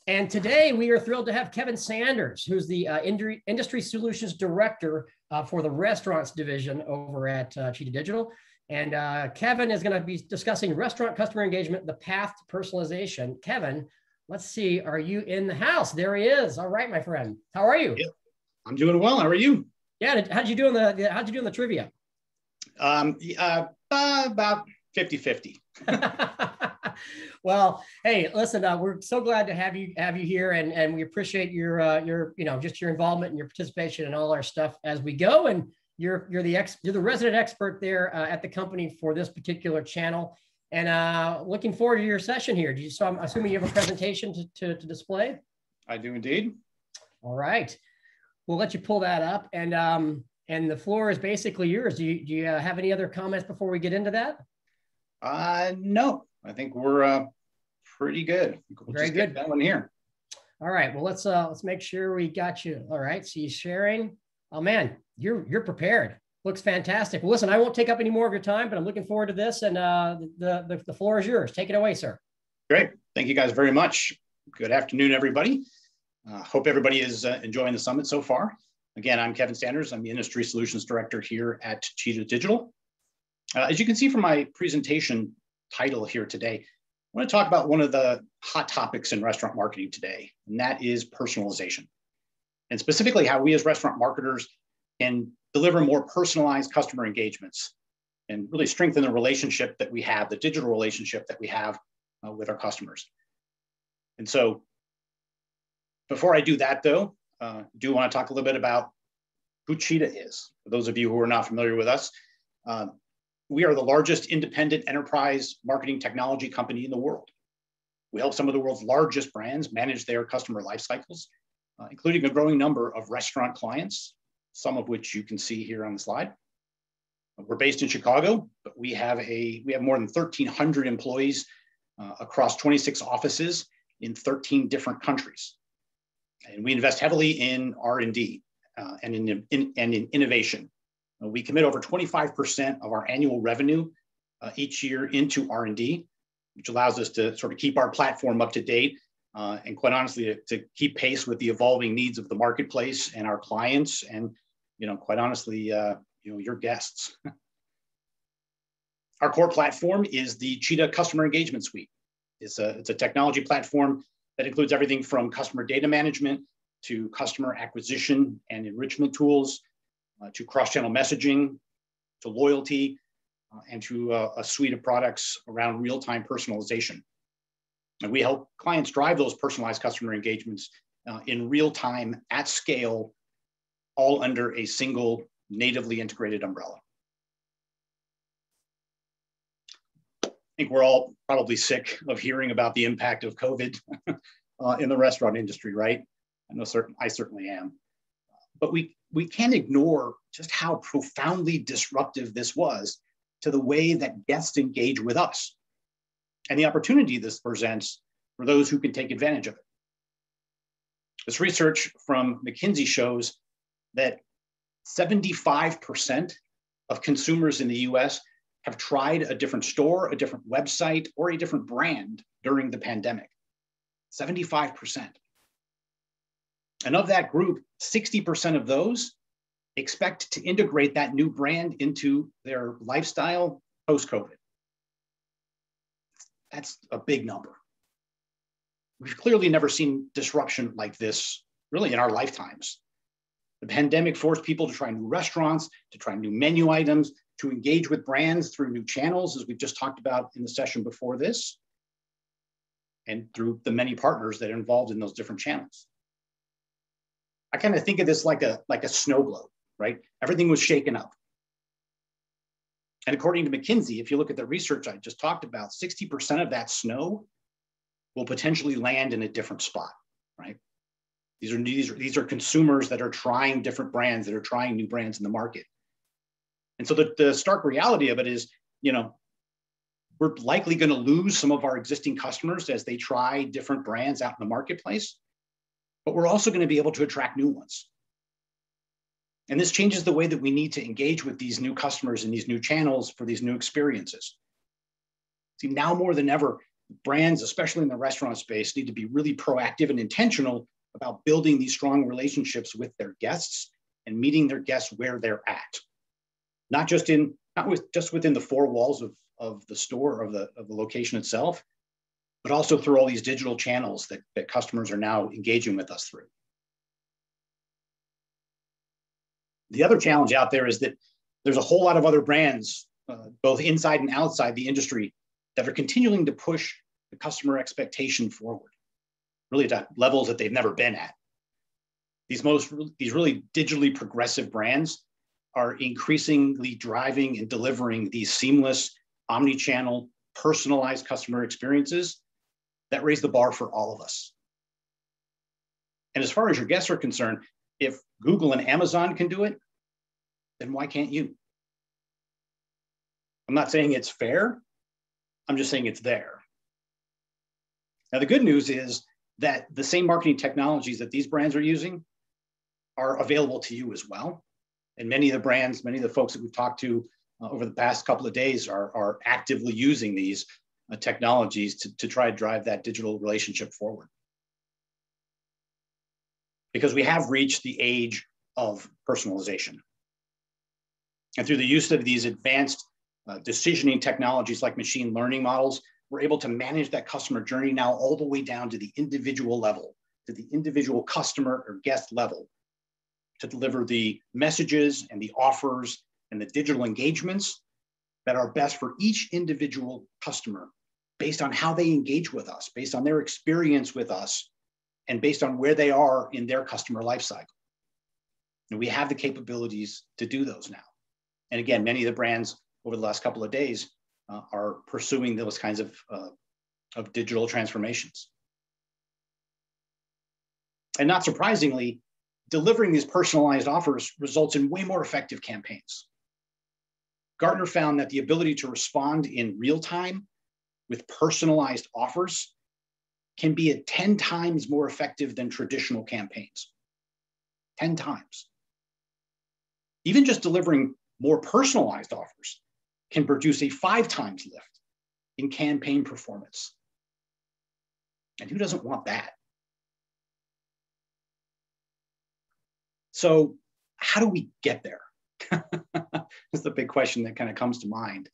And today we are thrilled to have Kevin Sanders, who's the Industry Solutions Director for the Restaurants Division over at Cheetah Digital. And Kevin is going to be discussing restaurant customer engagement, the path to personalization. Kevin, let's see, are you in the house? There he is. All right, my friend. How are you? Yeah, I'm doing well. How are you? Yeah, how'd you do in the trivia? About 50-50. Well, hey, listen, we're so glad to have you here, and we appreciate your just your involvement and your participation in all our stuff as we go. And you're the resident expert there at the company for this particular channel, and looking forward to your session here. So I'm assuming you have a presentation to display. I do indeed. All right, we'll let you pull that up, and the floor is basically yours. Do you have any other comments before we get into that? No, I think we're pretty good. We'll Very good. Get that one here. All right. Well, let's make sure we got you. All right. So you're sharing. Oh man, you're prepared. Looks fantastic. Well, listen, I won't take up any more of your time, but I'm looking forward to this. And the floor is yours. Take it away, sir. Great. Thank you guys very much. Good afternoon, everybody. Hope everybody is enjoying the summit so far. Again, I'm Kevin Sanders. I'm the Industry Solutions Director here at Cheetah Digital. As you can see from my presentation title here today, I want to talk about one of the hot topics in restaurant marketing today, and that is personalization. And specifically how we as restaurant marketers can deliver more personalized customer engagements and really strengthen the relationship that we have, the digital relationship that we have with our customers. And so before I do that though, I do want to talk a little bit about who Cheetah is. For those of you who are not familiar with us, we are the largest independent enterprise marketing technology company in the world. We help some of the world's largest brands manage their customer life cycles, including a growing number of restaurant clients, some of which you can see here on the slide. We're based in Chicago, but we have more than 1,300 employees across 26 offices in 13 different countries. And we invest heavily in R&D and in innovation. We commit over 25% of our annual revenue each year into R&D, which allows us to sort of keep our platform up to date and quite honestly, to keep pace with the evolving needs of the marketplace and our clients and, quite honestly, your guests. Our core platform is the Cheetah Customer Engagement Suite. It's a technology platform that includes everything from customer data management to customer acquisition and enrichment tools, to cross-channel messaging, to loyalty, and to a suite of products around real-time personalization. And we help clients drive those personalized customer engagements in real time, at scale, all under a single natively integrated umbrella. I think we're all probably sick of hearing about the impact of COVID in the restaurant industry, right? I certainly am. But we can't ignore just how profoundly disruptive this was to the way that guests engage with us and the opportunity this presents for those who can take advantage of it. This research from McKinsey shows that 75% of consumers in the US have tried a different store, a different website, or a different brand during the pandemic. 75%. And of that group, 60% of those expect to integrate that new brand into their lifestyle post-COVID. That's a big number. We've clearly never seen disruption like this really in our lifetimes. The pandemic forced people to try new restaurants, to try new menu items, to engage with brands through new channels, as we've just talked about in the session before this, and through the many partners that are involved in those different channels. I kind of think of this like a snow globe, right? Everything was shaken up. And according to McKinsey, if you look at the research I just talked about, 60% of that snow will potentially land in a different spot, right? These are consumers that are trying different brands, that are trying new brands in the market. And so the stark reality of it is, we're likely going to lose some of our existing customers as they try different brands out in the marketplace, but we're also going to be able to attract new ones. And this changes the way that we need to engage with these new customers in these new channels for these new experiences. See, now more than ever, Brands, especially in the restaurant space, need to be really proactive and intentional about building these strong relationships with their guests and meeting their guests where they're at. Not just within the four walls of the store, of the location itself, but also through all these digital channels that customers are now engaging with us through. The other challenge out there is that there's a whole lot of other brands, both inside and outside the industry, that are continuing to push the customer expectation forward, really to levels that they've never been at. These really digitally progressive brands are increasingly driving and delivering these seamless, omni-channel, personalized customer experiences that raise the bar for all of us. And as far as your guests are concerned, if Google and Amazon can do it, then why can't you? I'm not saying it's fair. I'm just saying it's there. Now, the good news is that the same marketing technologies that these brands are using are available to you as well. And many of the brands, many of the folks that we've talked to over the past couple of days are actively using these technologies to try to drive that digital relationship forward. Because we have reached the age of personalization. And through the use of these advanced decisioning technologies like machine learning models, we're able to manage that customer journey now all the way down to the individual level, to the individual customer or guest level, to deliver the messages and the offers and the digital engagements that are best for each individual customer based on how they engage with us, based on their experience with us, and based on where they are in their customer lifecycle. And we have the capabilities to do those now. And again, many of the brands over the last couple of days are pursuing those kinds of digital transformations. And not surprisingly, delivering these personalized offers results in way more effective campaigns. Gartner found that the ability to respond in real time with personalized offers can be at 10 times more effective than traditional campaigns. 10 times. Even just delivering more personalized offers can produce a 5 times lift in campaign performance. And who doesn't want that? So how do we get there? That's the big question that kind of comes to mind.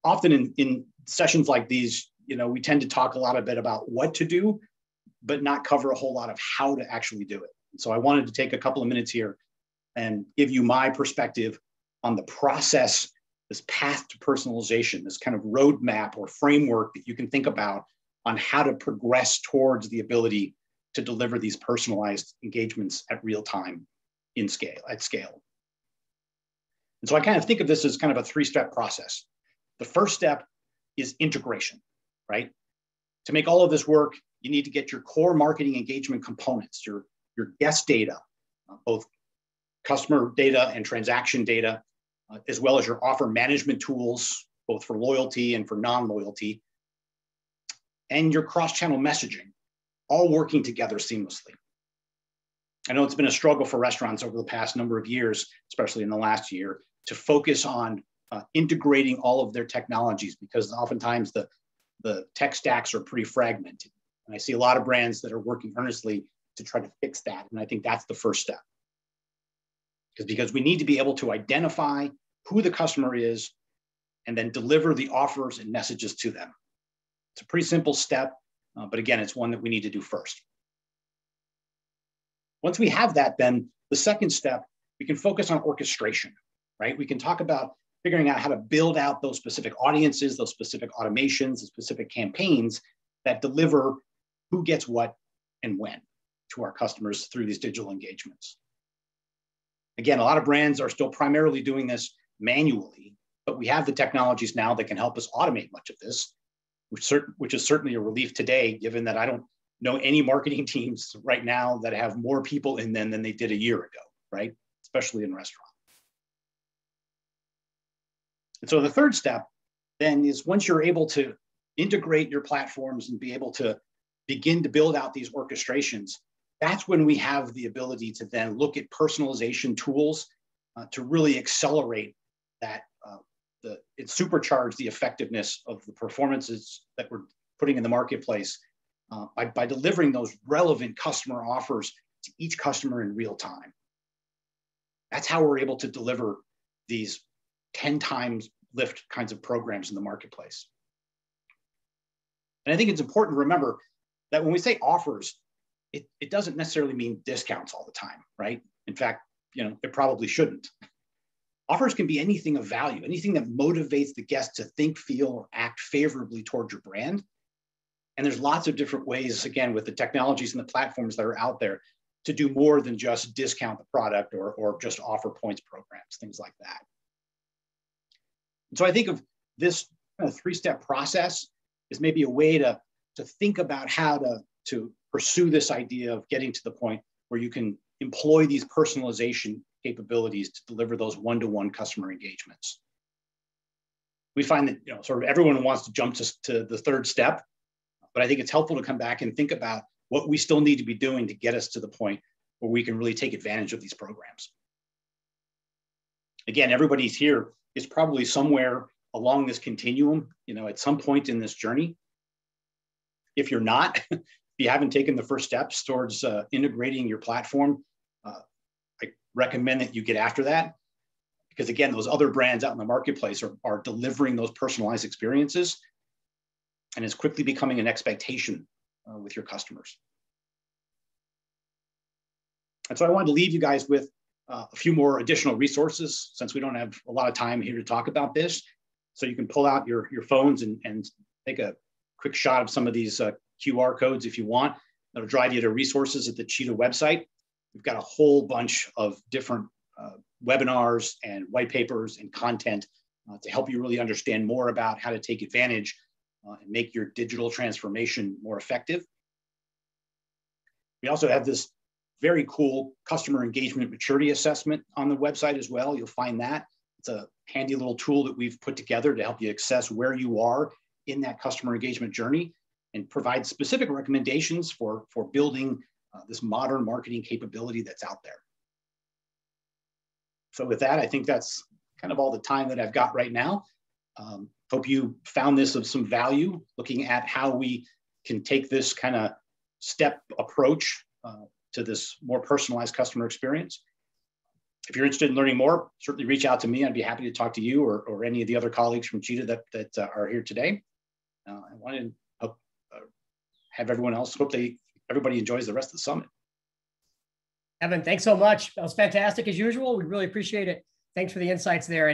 Often in sessions like these, we tend to talk a lot about what to do, but not cover a whole lot of how to actually do it. So I wanted to take a couple of minutes here and give you my perspective on the process, this path to personalization, this kind of roadmap or framework that you can think about on how to progress towards the ability to deliver these personalized engagements at real time at scale. And so I kind of think of this as kind of a 3-step process. The first step is integration, right? To make all of this work, you need to get your core marketing engagement components, your guest data, both customer data and transaction data, as well as your offer management tools, both for loyalty and for non-loyalty, and your cross-channel messaging, all working together seamlessly. I know it's been a struggle for restaurants over the past number of years, especially in the last year, to focus on integrating all of their technologies because oftentimes the tech stacks are pretty fragmented. And I see a lot of brands that are working earnestly to try to fix that. And I think that's the first step. Because we need to be able to identify who the customer is and then deliver the offers and messages to them. It's a pretty simple step, but again, it's one that we need to do first. Once we have that, then the second step, we can focus on orchestration, right? We can talk about figuring out how to build out those specific audiences, those specific automations, the specific campaigns that deliver who gets what and when to our customers through these digital engagements. Again, a lot of brands are still primarily doing this manually, but we have the technologies now that can help us automate much of this, which is certainly a relief today, given that I don't know any marketing teams right now that have more people in them than they did a year ago, right? Especially in restaurants. And so the third step then is once you're able to integrate your platforms and be able to begin to build out these orchestrations, that's when we have the ability to then look at personalization tools to really accelerate that, supercharge the effectiveness of the performances that we're putting in the marketplace by delivering those relevant customer offers to each customer in real time. That's how we're able to deliver these 10 times lift kinds of programs in the marketplace. And I think it's important to remember that when we say offers, it doesn't necessarily mean discounts all the time, right? In fact, it probably shouldn't. Offers can be anything of value, anything that motivates the guest to think, feel, or act favorably towards your brand. And there's lots of different ways, again, with the technologies and the platforms that are out there to do more than just discount the product or just offer points programs, things like that. And so I think of this kind of three-step process as maybe a way to think about how to pursue this idea of getting to the point where you can employ these personalization capabilities to deliver those one-to-one customer engagements. We find that sort of everyone wants to jump to the third step, but I think it's helpful to come back and think about what we still need to be doing to get us to the point where we can really take advantage of these programs. Again, everybody's here is probably somewhere along this continuum, at some point in this journey. If you're not, if you haven't taken the first steps towards integrating your platform, I recommend that you get after that. Because again, those other brands out in the marketplace are delivering those personalized experiences, and it's quickly becoming an expectation with your customers. And so I wanted to leave you guys with a few more additional resources, since we don't have a lot of time here to talk about this. So you can pull out your phones and take a quick shot of some of these QR codes if you want. That'll drive you to resources at the Cheetah website. We've got a whole bunch of different webinars and white papers and content to help you really understand more about how to take advantage and make your digital transformation more effective. We also have this very cool customer engagement maturity assessment on the website as well. You'll find that. It's a handy little tool that we've put together to help you assess where you are in that customer engagement journey and provide specific recommendations for building this modern marketing capability that's out there. So with that, I think that's kind of all the time that I've got right now. Hope you found this of some value, looking at how we can take this kind of step approach to this more personalized customer experience. If you're interested in learning more, certainly reach out to me. I'd be happy to talk to you or any of the other colleagues from Cheetah that are here today. I want to have everyone else, everybody enjoys the rest of the summit. Kevin, thanks so much. That was fantastic as usual. We really appreciate it. Thanks for the insights there.